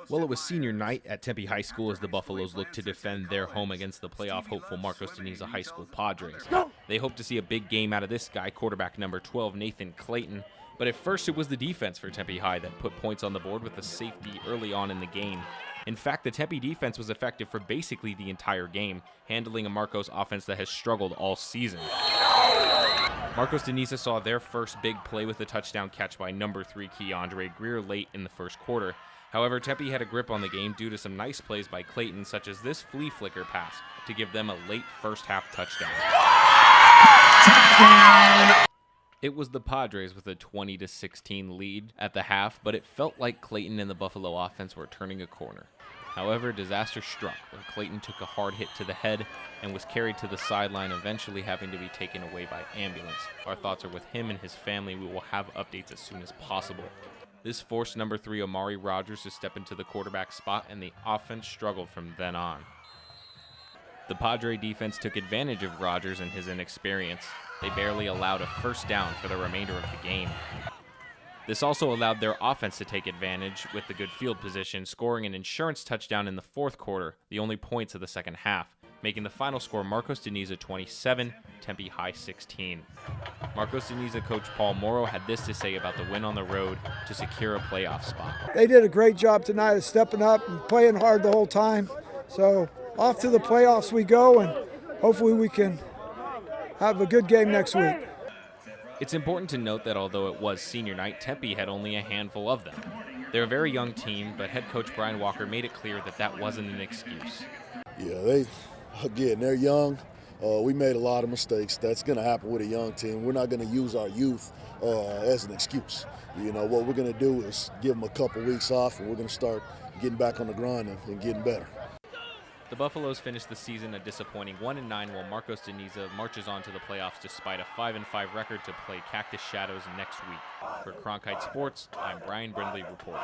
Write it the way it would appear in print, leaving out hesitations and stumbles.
Well, it was senior night at Tempe High School as the Buffaloes looked to defend their home against the playoff hopeful Marcos de Niza High School Padres. They hoped to see a big game out of this guy, quarterback number 12, Nathan Clayton. But at first, it was the defense for Tempe High that put points on the board with a safety early on in the game. In fact, the Tempe defense was effective for basically the entire game, handling a Marcos offense that has struggled all season. Marcos de Niza saw their first big play with a touchdown catch by number 3 Keandre Greer late in the first quarter. However, Tempe had a grip on the game due to some nice plays by Clayton, such as this flea flicker pass to give them a late first half touchdown. It was the Padres with a 20-16 lead at the half, but it felt like Clayton and the Buffalo offense were turning a corner. However, disaster struck where Clayton took a hard hit to the head and was carried to the sideline, eventually having to be taken away by ambulance. Our thoughts are with him and his family. We will have updates as soon as possible. This forced number 3 Amari Rogers to step into the quarterback spot, and the offense struggled from then on. The Padre defense took advantage of Rogers and his inexperience. They barely allowed a first down for the remainder of the game. This also allowed their offense to take advantage with the good field position, scoring an insurance touchdown in the fourth quarter, the only points of the second half, making the final score Marcos de Niza 27, Tempe High 16. Marcos de Niza coach Paul Morrow had this to say about the win on the road to secure a playoff spot. They did a great job tonight of stepping up and playing hard the whole time. So off to the playoffs we go, and hopefully we can have a good game next week. It's important to note that although it was senior night, Tempe had only a handful of them. They're a very young team, but head coach Brian Walker made it clear that that wasn't an excuse. Yeah, they're young. We made a lot of mistakes. That's going to happen with a young team. We're not going to use our youth as an excuse. You know, what we're going to do is give them a couple weeks off, and we're going to start getting back on the grind and getting better. The Buffaloes finished the season a disappointing 1-9, while Marcos de Niza marches on to the playoffs despite a 5-5 record to play Cactus Shadows next week. For Cronkite Sports, I'm Brian Brindley reporting.